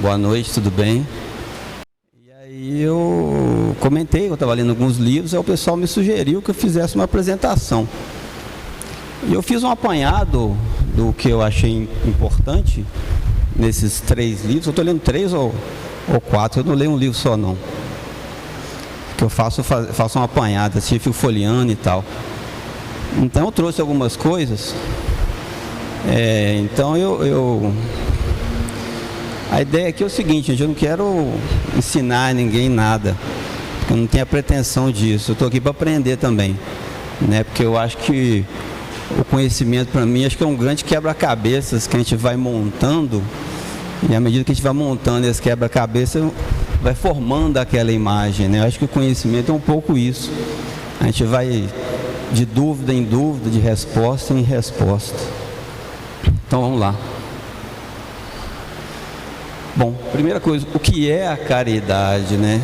Boa noite, tudo bem? E aí eu comentei, eu estava lendo alguns livros, aí o pessoal me sugeriu que eu fizesse uma apresentação. E eu fiz um apanhado do que eu achei importante nesses 3 livros. Eu estou lendo 3 ou 4, eu não leio um livro só não. Que eu faço um apanhado, assim, fico folheando e tal. Então eu trouxe algumas coisas. Então a ideia aqui é o seguinte, gente, eu não quero ensinar ninguém nada, eu não tenho a pretensão disso, eu estou aqui para aprender também, né? Porque eu acho que o conhecimento para mim, acho que é um grande quebra-cabeças que a gente vai montando, e à medida que a gente vai montando esse quebra-cabeça, vai formando aquela imagem, né? Eu acho que o conhecimento é um pouco isso, a gente vai de dúvida em dúvida, de resposta em resposta. Então vamos lá. Bom, primeira coisa, o que é a caridade, né?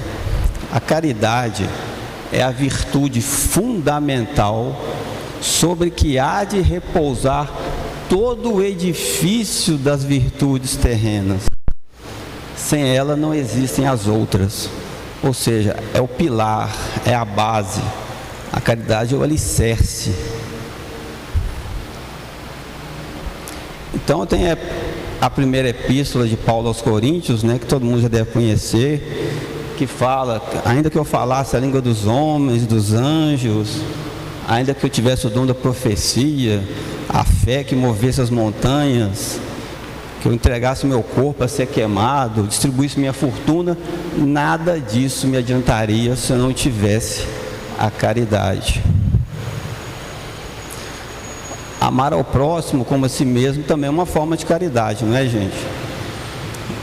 A caridade é a virtude fundamental sobre que há de repousar todo o edifício das virtudes terrenas. Sem ela não existem as outras. Ou seja, é o pilar, é a base. A caridade é o alicerce. Então tem a primeira epístola de Paulo aos Coríntios, né, que todo mundo já deve conhecer, que fala, ainda que eu falasse a língua dos homens, dos anjos, ainda que eu tivesse o dom da profecia, a fé que movesse as montanhas, que eu entregasse meu corpo a ser queimado, distribuísse minha fortuna, nada disso me adiantaria se eu não tivesse a caridade. Amar ao próximo como a si mesmo também é uma forma de caridade, não é, gente?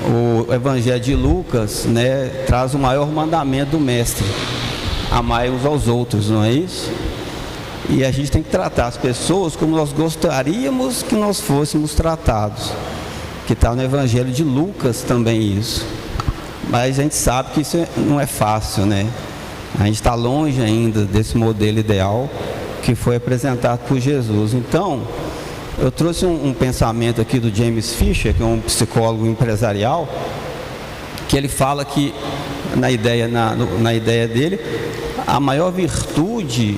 O Evangelho de Lucas, né, traz o maior mandamento do Mestre: amai uns aos outros, não é isso? E a gente tem que tratar as pessoas como nós gostaríamos que nós fôssemos tratados, que está no Evangelho de Lucas também isso. Mas a gente sabe que isso não é fácil, né? A gente está longe ainda desse modelo ideal que foi apresentado por Jesus. Então, eu trouxe um pensamento aqui do James Fisher, que é um psicólogo empresarial, que ele fala que, na ideia dele, a maior virtude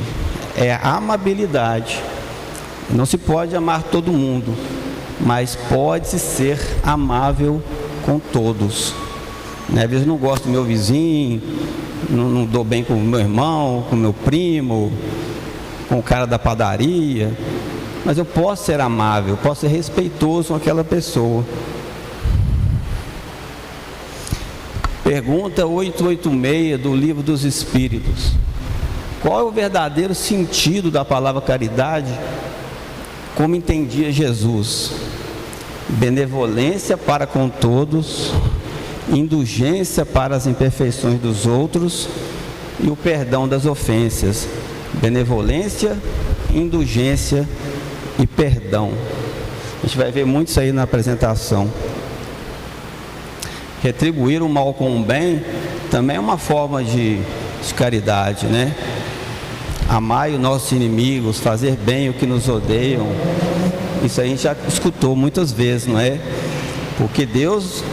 é a amabilidade. Não se pode amar todo mundo, mas pode-se ser amável com todos. Né? Às vezes eu não gosto do meu vizinho, não dou bem com o meu irmão, com o meu primo, com o cara da padaria, mas eu posso ser amável, posso ser respeitoso com aquela pessoa. Pergunta 886 do Livro dos Espíritos: qual é o verdadeiro sentido da palavra caridade, como entendia Jesus? Benevolência para com todos, indulgência para as imperfeições dos outros e o perdão das ofensas. Benevolência, indulgência e perdão. A gente vai ver muito isso aí na apresentação. Retribuir o mal com o bem também é uma forma de caridade, né? Amar os nossos inimigos, fazer bem o que nos odeiam. Isso a gente já escutou muitas vezes, não é? Porque Deus,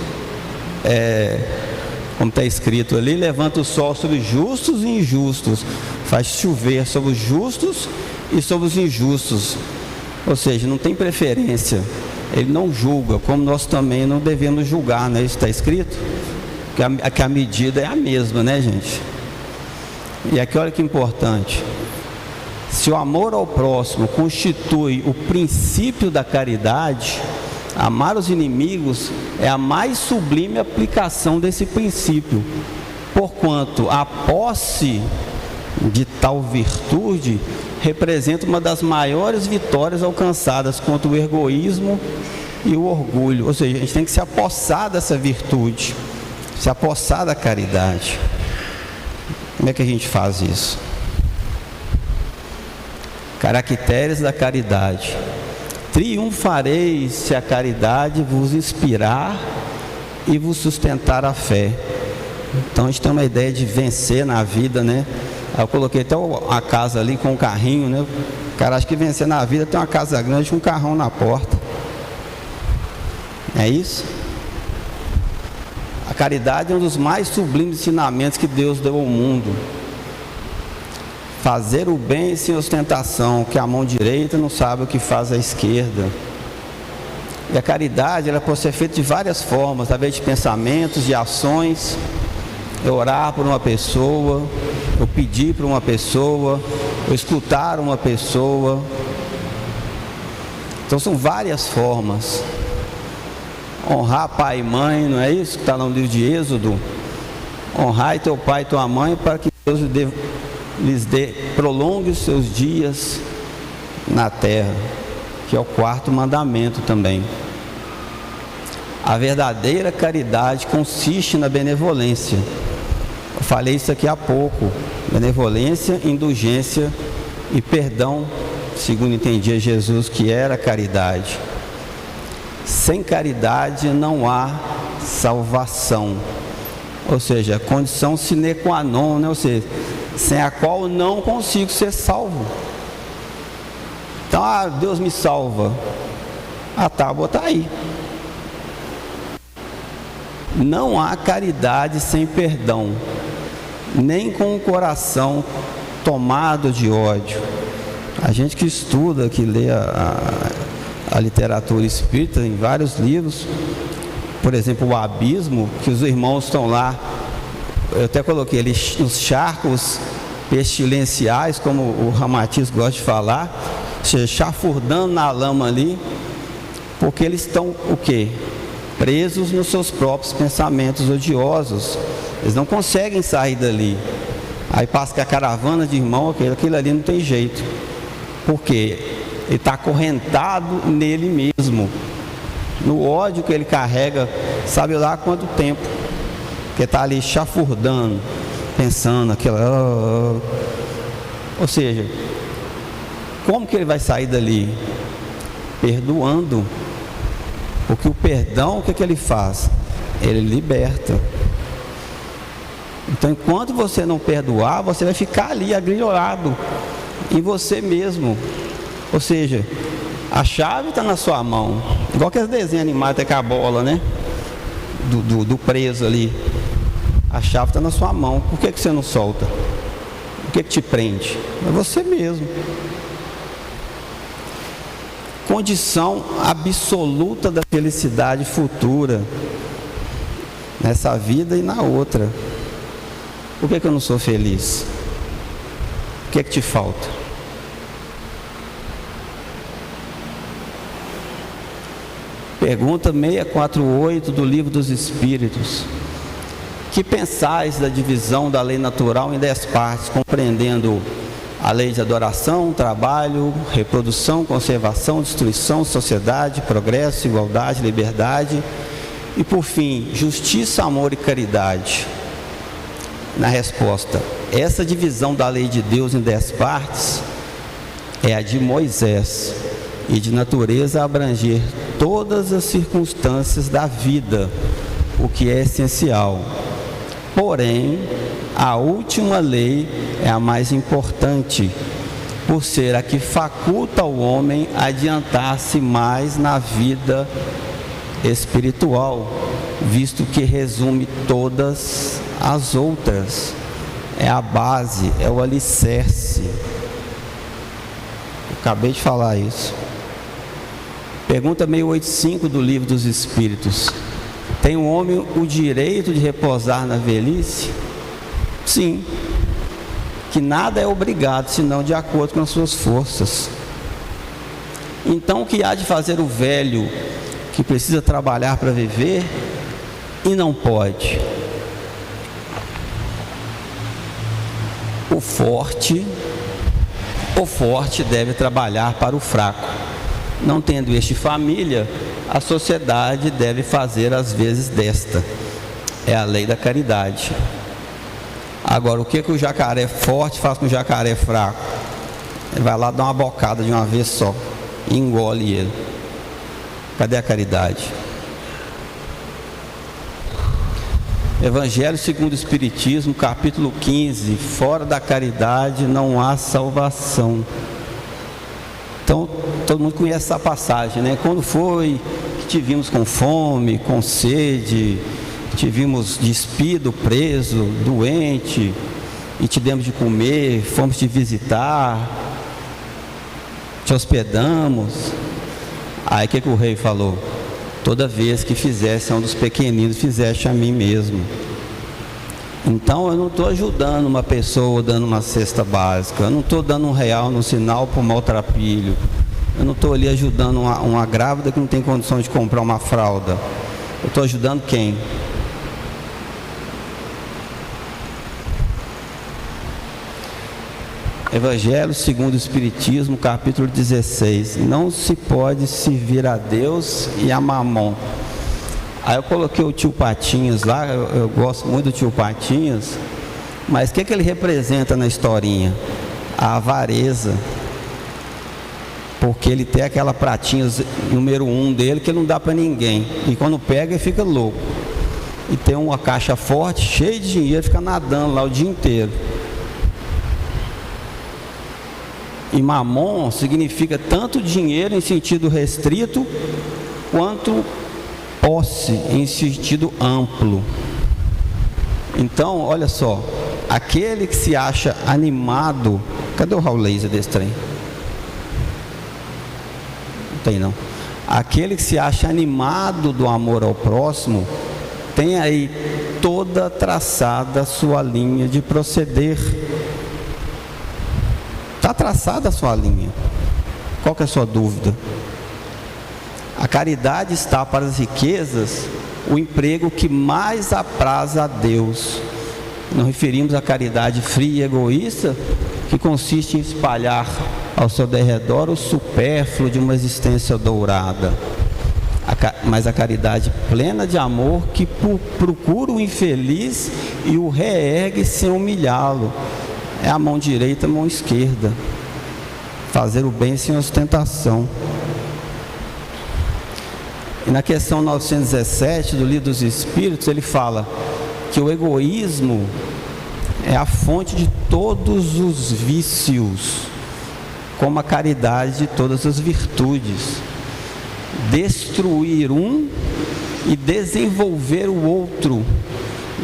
como está escrito ali, levanta o sol sobre justos e injustos, faz chover sobre os justos e sobre os injustos. Ou seja, não tem preferência, ele não julga, como nós também não devemos julgar, né? Isso está escrito, que a medida é a mesma, né, gente? E aqui olha que importante: se o amor ao próximo constitui o princípio da caridade, amar os inimigos é a mais sublime aplicação desse princípio, porquanto a posse de tal virtude representa uma das maiores vitórias alcançadas contra o egoísmo e o orgulho. Ou seja, a gente tem que se apossar dessa virtude, se apossar da caridade. Como é que a gente faz isso? Caracteres da caridade: triunfareis se a caridade vos inspirar e vos sustentar a fé. Então a gente tem uma ideia de vencer na vida, né? Eu coloquei até a casa ali com um carrinho, né? O cara acha que vencer na vida tem uma casa grande com um carrão na porta. É isso? A caridade é um dos mais sublimes ensinamentos que Deus deu ao mundo. Fazer o bem sem ostentação, que a mão direita não sabe o que faz a esquerda. E a caridade, ela pode ser feita de várias formas, através de pensamentos, de ações. Eu orar por uma pessoa, eu pedir por uma pessoa, eu escutar uma pessoa. Então são várias formas. Honrar pai e mãe, não é isso que está no livro de Êxodo? Honrar teu pai e tua mãe para que Deus prolongue os seus dias na terra, que é o 4º mandamento também. A verdadeira caridade consiste na benevolência. Eu falei isso aqui há pouco. Benevolência, indulgência e perdão, segundo entendia Jesus que era caridade. Sem caridade não há salvação. Ou seja, condição sine qua non, né? Ou seja, sem a qual não consigo ser salvo. Então, Deus me salva. A tábua está aí. Não há caridade sem perdão, nem com o coração tomado de ódio. A gente que estuda, que lê a literatura espírita em vários livros, por exemplo, o Abismo, que os irmãos estão lá, eu até coloquei ali, os charcos pestilenciais, como o Ramatiz gosta de falar, ou seja, chafurdando na lama ali, porque eles estão o quê? Presos nos seus próprios pensamentos odiosos. Eles não conseguem sair dali. Aí passa que a caravana de irmão, aquilo ali não tem jeito. Por quê? Ele está acorrentado nele mesmo, no ódio que ele carrega, sabe lá há quanto tempo, que está ali chafurdando, pensando aquilo. Ou seja, como que ele vai sair dali? Perdoando. Porque o perdão, o que ele faz? Ele liberta. Então, enquanto você não perdoar, você vai ficar ali agrilhoado em você mesmo. Ou seja, a chave está na sua mão. Igual aqueles desenhos animados até com a bola, né? Do preso ali. A chave está na sua mão. Por que você não solta? O que te prende? É você mesmo. Condição absoluta da felicidade futura, nessa vida e na outra. Por que eu não sou feliz? O que te falta? Pergunta 648 do Livro dos Espíritos. Que pensais da divisão da lei natural em 10 partes, compreendendo a lei de adoração, trabalho, reprodução, conservação, destruição, sociedade, progresso, igualdade, liberdade e, por fim, justiça, amor e caridade? Na resposta, essa divisão da lei de Deus em 10 partes é a de Moisés e de natureza a abranger todas as circunstâncias da vida, o que é essencial. Porém, a última lei é a mais importante, por ser a que faculta o homem a adiantar-se mais na vida espiritual, visto que resume todas as outras. É a base, é o alicerce. Eu acabei de falar isso. Pergunta 685 do Livro dos Espíritos. Tem o homem o direito de repousar na velhice? Sim. Que nada é obrigado, senão de acordo com as suas forças. Então, o que há de fazer o velho que precisa trabalhar para viver e não pode? O forte deve trabalhar para o fraco. Não tendo este família, a sociedade deve fazer as vezes desta. É a lei da caridade. Agora, o que o jacaré forte faz com o jacaré fraco? Ele vai lá dar uma bocada de uma vez só e engole ele. Cadê a caridade? Evangelho segundo o Espiritismo, capítulo 15. Fora da caridade não há salvação. Então, todo mundo conhece essa passagem, né? Quando foi que te vimos com fome, com sede, te vimos despido, preso, doente, e te demos de comer, fomos te visitar, te hospedamos. Aí o que o rei falou? Toda vez que fizesse a um dos pequeninos, fizeste a mim mesmo. Então eu não estou ajudando uma pessoa dando uma cesta básica, eu não estou dando R$1 no sinal para o maltrapilho, eu não estou ali ajudando uma grávida que não tem condições de comprar uma fralda. Eu estou ajudando quem? Evangelho segundo o Espiritismo, capítulo 16. Não se pode servir a Deus e a Mamon. Aí eu coloquei o tio Patinhas lá, eu gosto muito do tio Patinhas, mas o que ele representa na historinha? A avareza. Porque ele tem aquela pratinha número 1 dele que não dá para ninguém, e quando pega ele fica louco. E tem uma caixa forte, cheia de dinheiro, fica nadando lá o dia inteiro. E mamon significa tanto dinheiro em sentido restrito, quanto posse em sentido amplo. Então, olha só, aquele que se acha animado, cadê o raio laser desse trem? Não tem não. Aquele que se acha animado do amor ao próximo, tem aí toda traçada a sua linha de proceder. Está traçada a sua linha. Qual que é a sua dúvida? A caridade está para as riquezas o emprego que mais apraza a Deus. Não referimos à caridade fria e egoísta, que consiste em espalhar ao seu derredor o supérfluo de uma existência dourada. Mas a caridade plena de amor que procura o infeliz e o reergue sem humilhá-lo. É a mão direita, a mão esquerda. Fazer o bem sem ostentação. E na questão 917 do Livro dos Espíritos, ele fala que o egoísmo é a fonte de todos os vícios, como a caridade de todas as virtudes. Destruir um e desenvolver o outro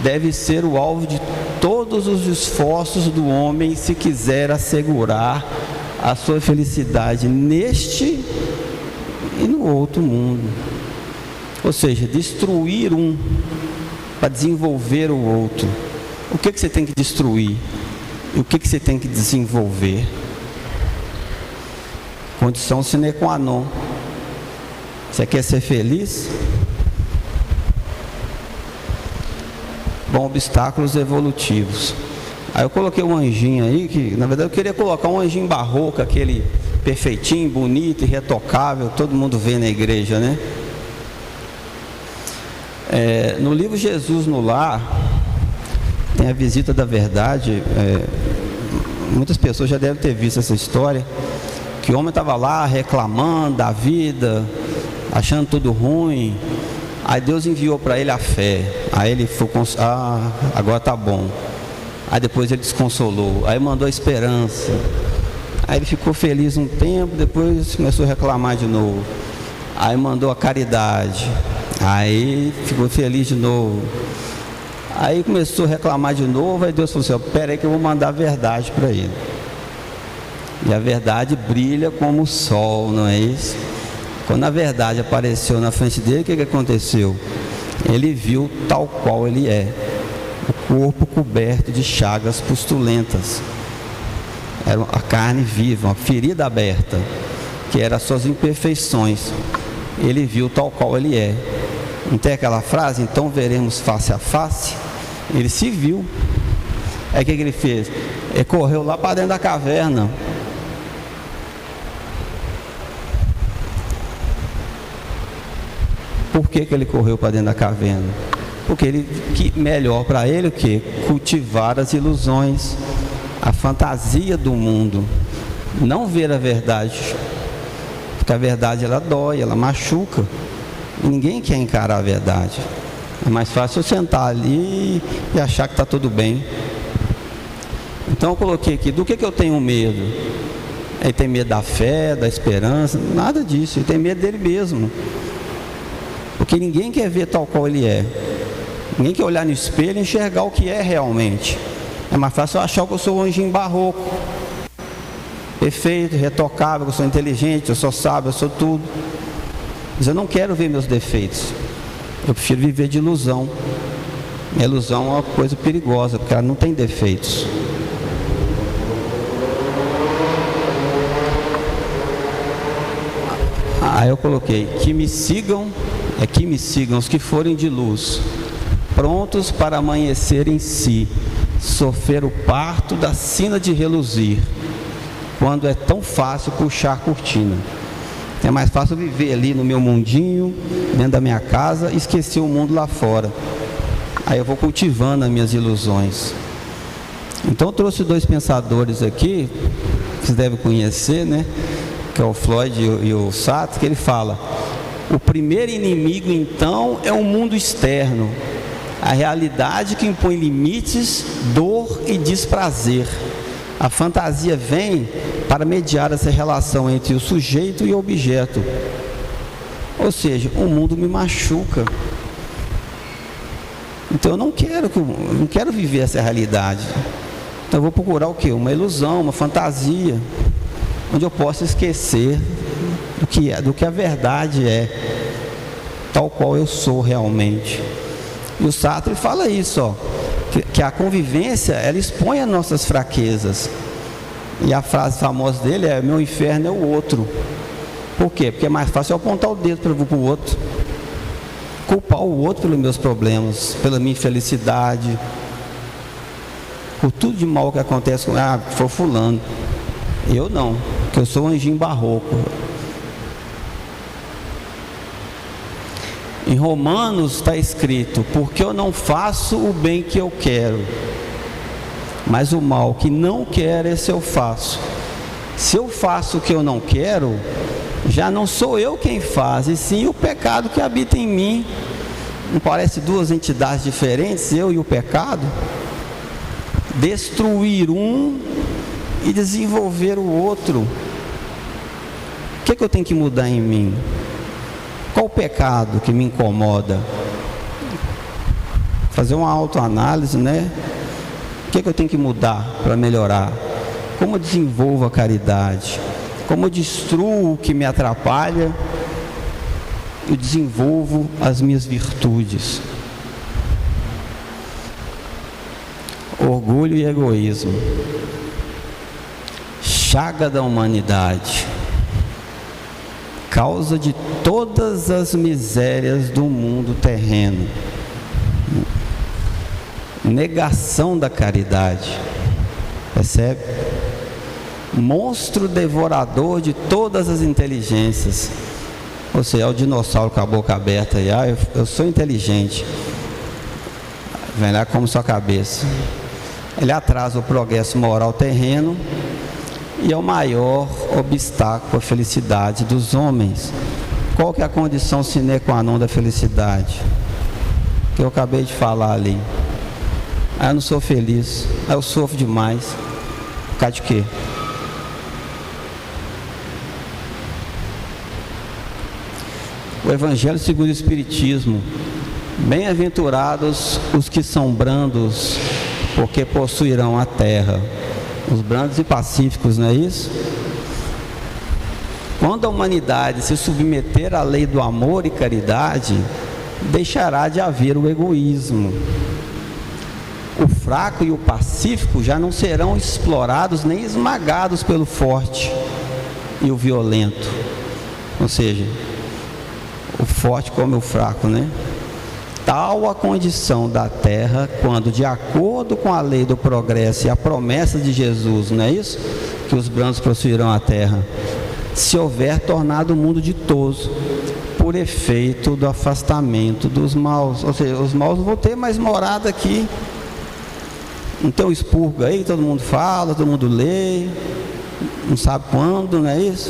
deve ser o alvo de todos os esforços do homem, se quiser assegurar a sua felicidade neste e no outro mundo. Ou seja, destruir um para desenvolver o outro. O que você tem que destruir? E o que você tem que desenvolver? Condição sine qua non. Você quer ser feliz? Bom, obstáculos evolutivos. Aí eu coloquei um anjinho aí, que na verdade eu queria colocar um anjinho barroco, aquele perfeitinho, bonito, irretocável, todo mundo vê na igreja, né? No livro Jesus no Lar, tem a visita da verdade. Muitas pessoas já devem ter visto essa história, que o homem estava lá reclamando da vida, achando tudo ruim. Aí Deus enviou para ele a fé. Aí ele foi, agora tá bom. Aí depois ele desconsolou. Aí mandou a esperança. Aí ele ficou feliz um tempo, depois começou a reclamar de novo. Aí mandou a caridade. Aí ficou feliz de novo. Aí começou a reclamar de novo. Aí Deus falou assim: espera aí que eu vou mandar a verdade para ele. E a verdade brilha como o sol, não é isso? Quando a verdade apareceu na frente dele, o que aconteceu? Ele viu tal qual ele é, o corpo coberto de chagas pustulentas. Era a carne viva, uma ferida aberta, que eram as suas imperfeições. Ele viu tal qual ele é. Não tem aquela frase, então veremos face a face? Ele se viu. Aí o que ele fez? Ele correu lá para dentro da caverna. Por que ele correu para dentro da caverna? Porque melhor para ele o que? Cultivar as ilusões, a fantasia do mundo, não ver a verdade, porque a verdade ela dói, ela machuca, e ninguém quer encarar a verdade. É mais fácil eu sentar ali e achar que está tudo bem. Então eu coloquei aqui, do que eu tenho medo? Ele tem medo da fé, da esperança, nada disso, ele tem medo dele mesmo. Porque ninguém quer ver tal qual ele é. Ninguém quer olhar no espelho e enxergar o que é realmente. É mais fácil eu achar que eu sou um anjinho barroco, perfeito, retocável, eu sou inteligente, eu sou sábio, eu sou tudo. Mas eu não quero ver meus defeitos. Eu prefiro viver de ilusão. A ilusão é uma coisa perigosa, porque ela não tem defeitos. Aí eu coloquei, que me sigam os que forem de luz, prontos para amanhecer em si, sofrer o parto da sina de reluzir, quando é tão fácil puxar a cortina. É mais fácil viver ali no meu mundinho, dentro da minha casa, e esquecer o mundo lá fora. Aí eu vou cultivando as minhas ilusões. Então eu trouxe dois pensadores aqui, que vocês devem conhecer, né? Que é o Freud e o Sartre, que ele fala: o primeiro inimigo então é o mundo externo, a realidade que impõe limites, dor e desprazer. A fantasia vem para mediar essa relação entre o sujeito e o objeto. Ou seja, o mundo me machuca. Então eu não quero viver essa realidade. Então eu vou procurar o quê? Uma ilusão, uma fantasia, onde eu possa esquecer do que a verdade é, tal qual eu sou realmente. E o Sartre fala isso, ó, que a convivência, ela expõe as nossas fraquezas. E a frase famosa dele é: meu inferno é o outro. Por quê? Porque é mais fácil eu apontar o dedo para o outro, culpar o outro pelos meus problemas, pela minha infelicidade, por tudo de mal que acontece com foi fulano. Eu não, porque eu sou um anjinho barroco. Em Romanos está escrito: porque eu não faço o bem que eu quero, mas o mal que não quero, esse eu faço. Se eu faço o que eu não quero, já não sou eu quem faz, e sim o pecado que habita em mim. Não parece duas entidades diferentes, eu e o pecado? Destruir um e desenvolver o outro. O que eu tenho que mudar em mim? Qual o pecado que me incomoda? Fazer uma autoanálise, né? O que eu tenho que mudar para melhorar? Como eu desenvolvo a caridade? Como eu destruo o que me atrapalha? Eu desenvolvo as minhas virtudes. Orgulho e egoísmo, chaga da humanidade, causa de todas as misérias do mundo terreno, negação da caridade, percebe? Monstro devorador de todas as inteligências. Ou seja, é o dinossauro com a boca aberta e eu sou inteligente. Vem lá, come sua cabeça. Ele atrasa o progresso moral terreno e é o maior obstáculo à felicidade dos homens. Qual que é a condição sine qua non da felicidade? Que eu acabei de falar ali. Eu não sou feliz, eu sofro demais. Por causa de quê? O Evangelho segundo o Espiritismo: bem-aventurados os que são brandos, porque possuirão a terra. Os brandos e pacíficos, não é isso? Quando a humanidade se submeter à lei do amor e caridade, deixará de haver o egoísmo. O fraco e o pacífico já não serão explorados nem esmagados pelo forte e o violento. Ou seja, o forte come o fraco, né? Tal a condição da terra quando, de acordo com a lei do progresso e a promessa de Jesus, não é isso? Que os brandos possuirão a terra, se houver tornado o mundo ditoso, por efeito do afastamento dos maus. Ou seja, os maus não vão ter mais morada aqui. Não tem o expurgo aí, todo mundo fala, todo mundo lê, não sabe quando, não é isso?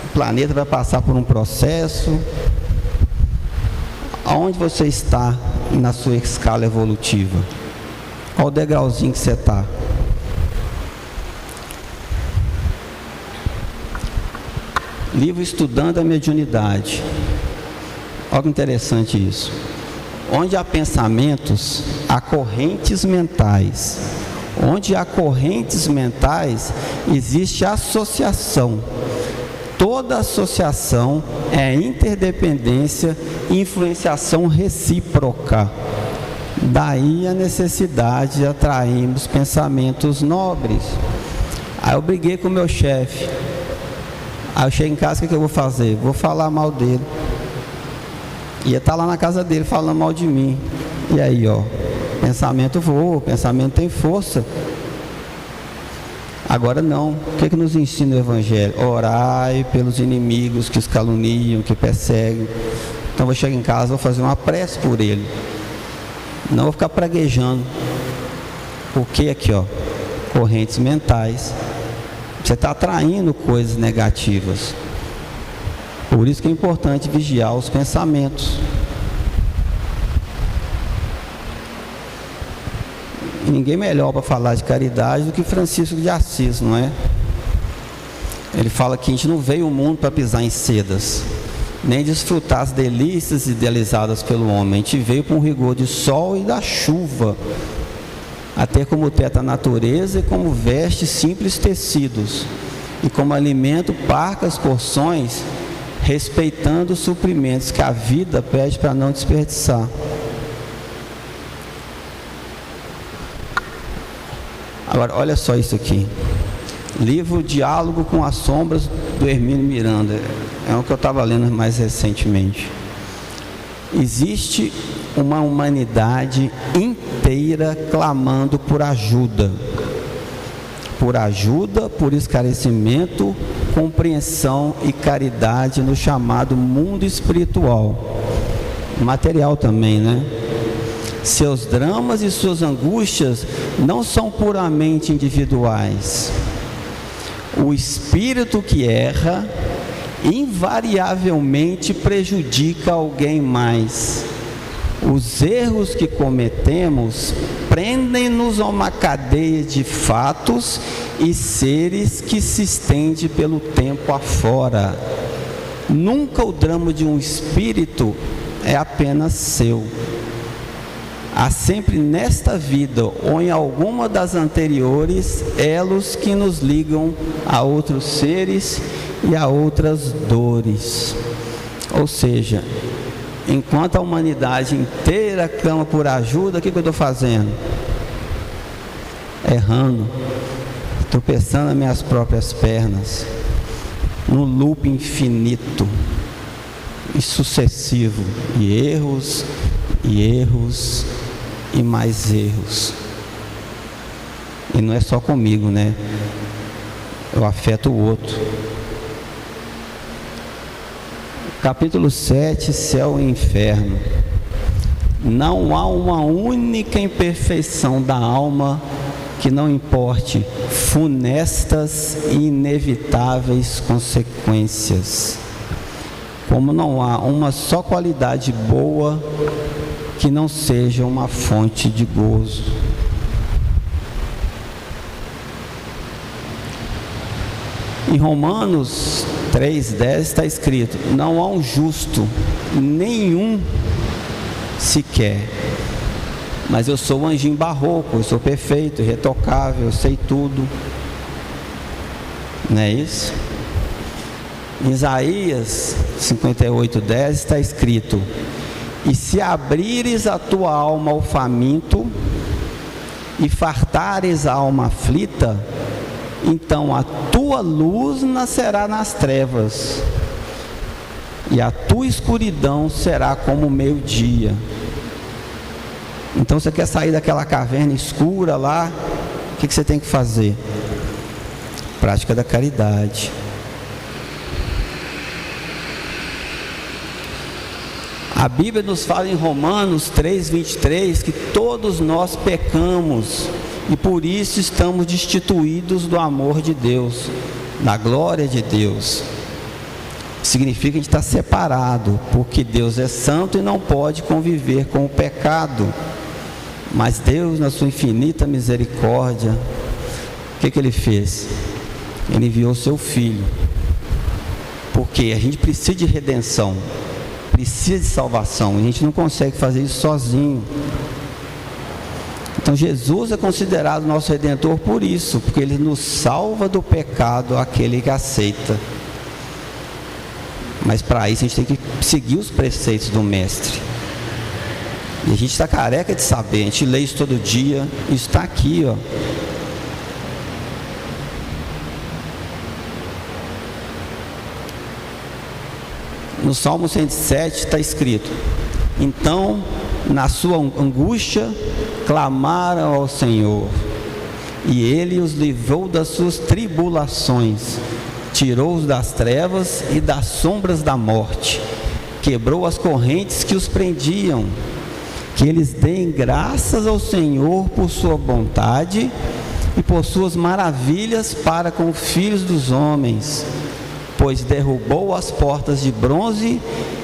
O planeta vai passar por um processo. Aonde você está na sua escala evolutiva? Qual o degrauzinho que você está? Livro Estudando a Mediunidade. Olha que interessante isso. Onde há pensamentos, há correntes mentais. Onde há correntes mentais, existe associação. Toda associação é interdependência e influenciação recíproca. Daí a necessidade de atrairmos pensamentos nobres. Aí eu briguei com o meu chefe. Aí eu chego em casa, o que eu vou fazer? Vou falar mal dele. Ia estar lá na casa dele falando mal de mim. E aí, ó, pensamento voa, pensamento tem força. Agora não. O que nos ensina o Evangelho? Orai pelos inimigos que os caluniam, que perseguem. Então eu vou chegar em casa, vou fazer uma prece por ele. Não vou ficar praguejando. Porque aqui, ó, correntes mentais. Você está atraindo coisas negativas. Por isso que é importante vigiar os pensamentos. E ninguém melhor para falar de caridade do que Francisco de Assis, não é? Ele fala que a gente não veio ao mundo para pisar em sedas, nem desfrutar as delícias idealizadas pelo homem. A gente veio para um rigor de sol e da chuva, a ter como teto a natureza e como veste simples tecidos, e como alimento parcas porções, respeitando os suprimentos que a vida pede para não desperdiçar. Agora, olha só isso aqui. Livro Diálogo com as Sombras, do Hermínio Miranda. É o que eu estava lendo mais recentemente. Existe uma humanidade inteira clamando por ajuda. Por esclarecimento, compreensão e caridade no chamado mundo espiritual. Material também, né? Seus dramas e suas angústias não são puramente individuais. O espírito que erra invariavelmente prejudica alguém mais. Os erros que cometemos prendem-nos a uma cadeia de fatos e seres que se estende pelo tempo afora. Nunca o drama de um espírito é apenas seu. Há sempre nesta vida ou em alguma das anteriores elos que nos ligam a outros seres e a outras dores. Ou seja, enquanto a humanidade inteira clama por ajuda, o que eu estou fazendo? Errando, tropeçando nas minhas próprias pernas, num loop infinito e sucessivo, e erros, e mais erros. E não é só comigo, né? Eu afeto o outro. Capítulo 7, Céu e Inferno. Não há uma única imperfeição da alma que não importe funestas e inevitáveis consequências. Como não há uma só qualidade boa que não seja uma fonte de gozo. Em Romanos 3,10 está escrito: não há um justo, nenhum sequer. Mas eu sou um anjinho barroco, eu sou perfeito, irretocável, eu sei tudo. Não é isso? Em Isaías 58,10 está escrito: e se abrires a tua alma ao faminto e fartares a alma aflita, então a tua luz nascerá nas trevas e a tua escuridão será como o meio-dia. Então você quer sair daquela caverna escura lá, o que você tem que fazer? Prática da caridade. A Bíblia nos fala em Romanos 3,23 que todos nós pecamos e por isso estamos destituídos do amor de Deus, da glória de Deus. Significa que a gente está separado, porque Deus é santo e não pode conviver com o pecado. Mas Deus, na sua infinita misericórdia, o que Ele fez? Ele enviou seu Filho, porque a gente precisa de redenção. precisa de salvação, e a gente não consegue fazer isso sozinho. Então Jesus é considerado nosso Redentor por isso, porque Ele nos salva do pecado aquele que aceita. Mas para isso a gente tem que seguir os preceitos do Mestre. E a gente está careca de saber, a gente lê isso todo dia, isso está aqui, ó. No Salmo 107 está escrito: então, na sua angústia, clamaram ao Senhor, e Ele os livrou das suas tribulações, tirou-os das trevas e das sombras da morte, quebrou as correntes que os prendiam. Que eles deem graças ao Senhor por sua bondade e por suas maravilhas para com os filhos dos homens, pois derrubou as portas de bronze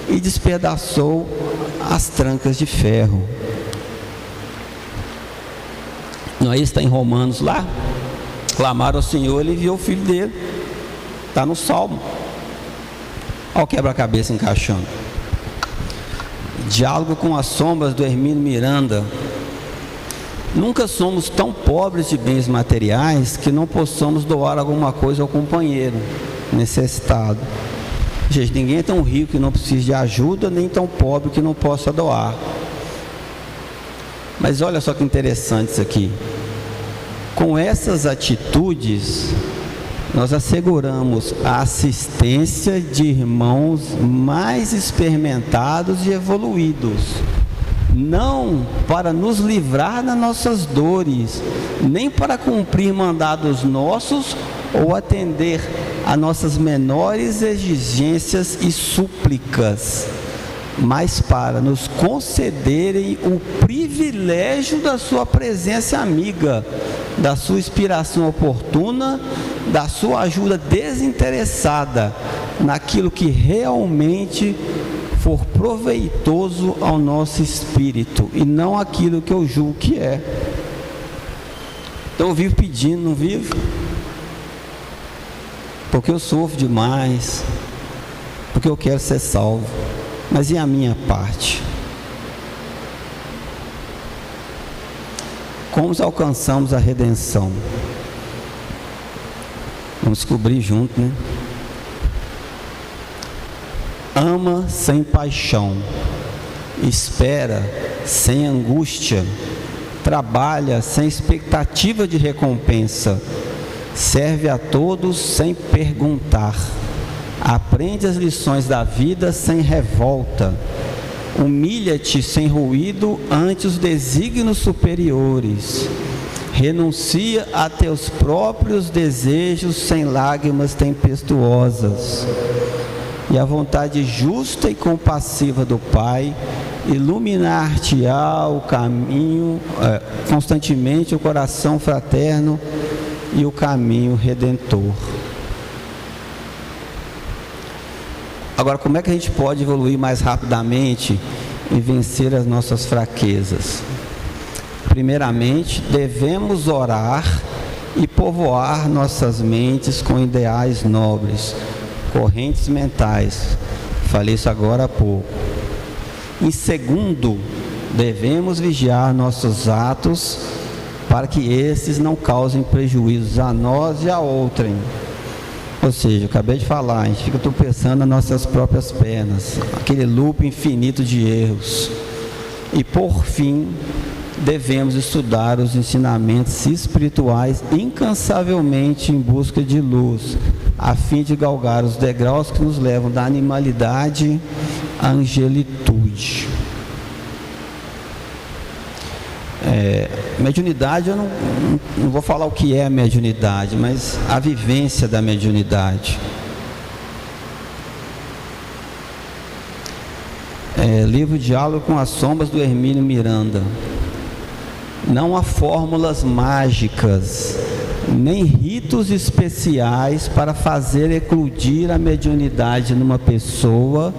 e despedaçou as trancas de ferro. Não é isso? Está em Romanos lá. Clamaram ao Senhor, Ele enviou o Filho dele. Está no Salmo. Olha o quebra-cabeça encaixando. Diálogo com as sombras, do Hermínio Miranda. Nunca somos tão pobres de bens materiais que não possamos doar alguma coisa ao companheiro necessitado. Gente, ninguém é tão rico que não precise de ajuda, nem tão pobre que não possa doar. Mas olha só que interessante isso aqui. Com essas atitudes, nós asseguramos a assistência de irmãos mais experimentados e evoluídos, não para nos livrar das nossas dores, nem para cumprir mandados nossos ou atender a nossas menores exigências e súplicas, mas para nos concederem o privilégio da sua presença amiga, da sua inspiração oportuna, da sua ajuda desinteressada naquilo que realmente for proveitoso ao nosso espírito, e não aquilo que eu julgo que é. Então eu vivo pedindo, não vivo? Porque eu sofro demais, porque eu quero ser salvo. Mas e a minha parte? Como alcançamos a redenção? Vamos descobrir junto, né? Ama sem paixão, espera sem angústia, trabalha sem expectativa de recompensa, serve a todos sem perguntar, aprende as lições da vida sem revolta, humilha-te sem ruído ante os desígnios superiores, renuncia a teus próprios desejos sem lágrimas tempestuosas, e a vontade justa e compassiva do Pai iluminar-te-á o caminho, constantemente o coração fraterno e o caminho redentor. Agora, como é que a gente pode evoluir mais rapidamente e vencer as nossas fraquezas? Primeiramente, devemos orar e povoar nossas mentes com ideais nobres, correntes mentais. Falei isso agora há pouco. Em segundo, devemos vigiar nossos atos para que esses não causem prejuízos a nós e a outrem. Ou seja, eu acabei de falar, a gente fica tropeçando nas nossas próprias pernas, aquele loop infinito de erros. E por fim, devemos estudar os ensinamentos espirituais incansavelmente em busca de luz, a fim de galgar os degraus que nos levam da animalidade à angelitude. Mediunidade, eu não vou falar o que é a mediunidade, mas a vivência da mediunidade. Livro Diálogo com as Sombras, do Hermínio Miranda. Não há fórmulas mágicas, nem ritos especiais para fazer eclodir a mediunidade numa pessoa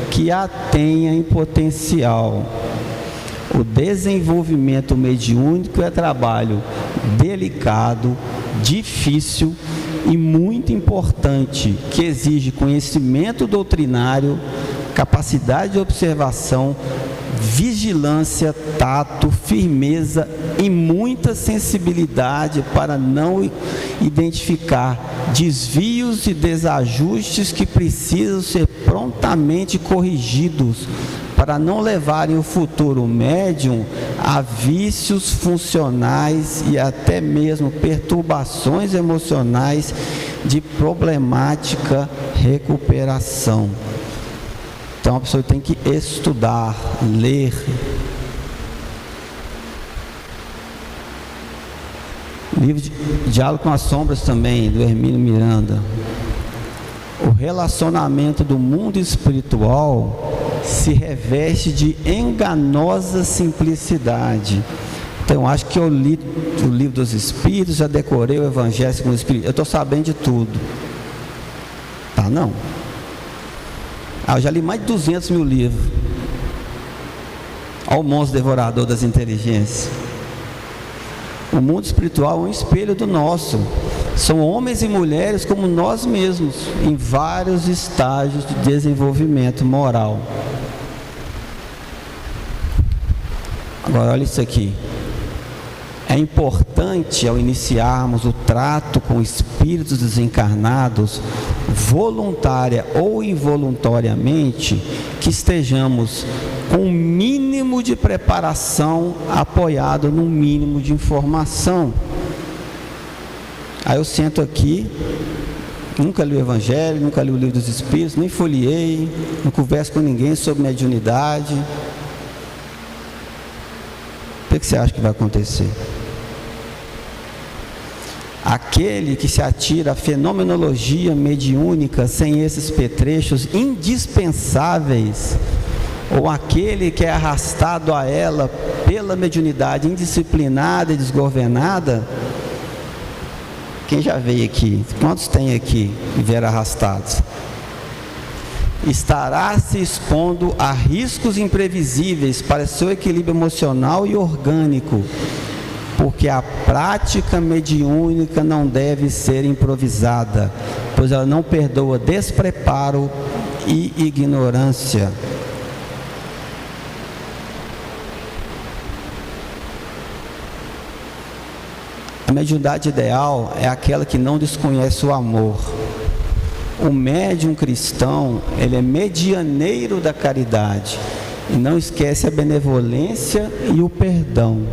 que a tenha em potencial. O desenvolvimento mediúnico é trabalho delicado, difícil e muito importante, que exige conhecimento doutrinário, capacidade de observação, vigilância, tato, firmeza e muita sensibilidade para não identificar desvios e desajustes que precisam ser prontamente corrigidos para não levarem o futuro médium a vícios funcionais e até mesmo perturbações emocionais de problemática recuperação. Então a pessoa tem que estudar, ler. Livro de Diálogo com as Sombras também, do Hermínio Miranda. O relacionamento do mundo espiritual se reveste de enganosa simplicidade. Então, acho que eu li o Livro dos Espíritos, já decorei o Evangelho segundo o Espírito, eu estou sabendo de tudo. Tá, não. Eu já li mais de 200 mil livros. Olha o monstro devorador das inteligências. O mundo espiritual é um espelho do nosso. São homens e mulheres como nós mesmos, em vários estágios de desenvolvimento moral. Agora, olha isso aqui. É importante, ao iniciarmos o trato com espíritos desencarnados, voluntária ou involuntariamente, que estejamos com um mínimo de preparação apoiado num mínimo de informação. Aí eu sento aqui, nunca li o Evangelho, nunca li o Livro dos Espíritos, nem folheei, não converso com ninguém sobre mediunidade. O que você acha que vai acontecer? Aquele que se atira à fenomenologia mediúnica sem esses petrechos indispensáveis, ou aquele que é arrastado a ela pela mediunidade indisciplinada e desgovernada, quem já veio aqui? Quantos tem aqui e vieram arrastados? Estará se expondo a riscos imprevisíveis para seu equilíbrio emocional e orgânico, porque a prática mediúnica não deve ser improvisada, pois ela não perdoa despreparo e ignorância. A mediunidade ideal é aquela que não desconhece o amor. O médium cristão, ele é medianeiro da caridade e não esquece a benevolência e o perdão,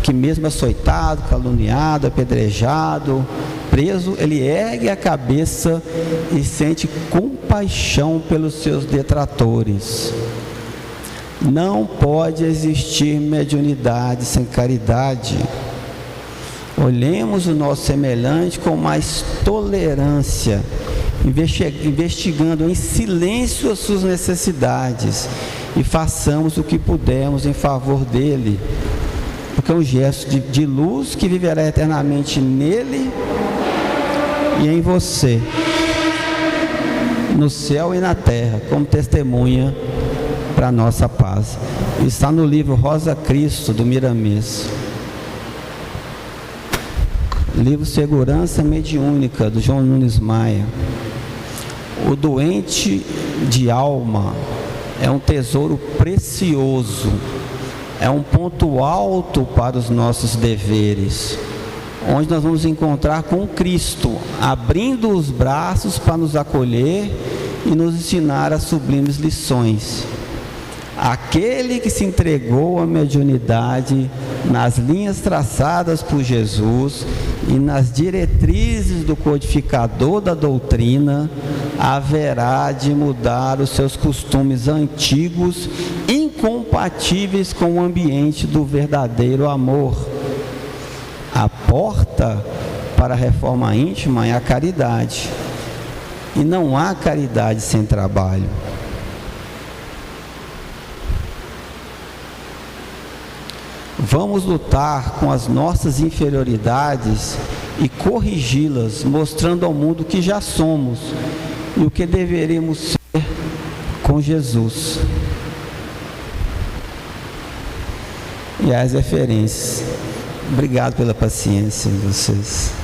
que mesmo açoitado, caluniado, apedrejado, preso, ele ergue a cabeça e sente compaixão pelos seus detratores. Não pode existir mediunidade sem caridade. Olhemos o nosso semelhante com mais tolerância, investigando em silêncio as suas necessidades, e façamos o que pudermos em favor dele, porque é um gesto de luz que viverá eternamente nele e em você, no céu e na terra, como testemunha para a nossa paz. Está no livro Rosa Cristo, do Miramês. Livro Segurança Mediúnica, do João Nunes Maia. O doente de alma é um tesouro precioso, é um ponto alto para os nossos deveres, onde nós vamos encontrar com Cristo, abrindo os braços para nos acolher e nos ensinar as sublimes lições. Aquele que se entregou à mediunidade nas linhas traçadas por Jesus e nas diretrizes do codificador da doutrina, haverá de mudar os seus costumes antigos, incompatíveis com o ambiente do verdadeiro amor. A porta para a reforma íntima é a caridade, e não há caridade sem trabalho. Vamos lutar com as nossas inferioridades e corrigi-las, mostrando ao mundo o que já somos e o que deveremos ser com Jesus. E as referências. Obrigado pela paciência de vocês.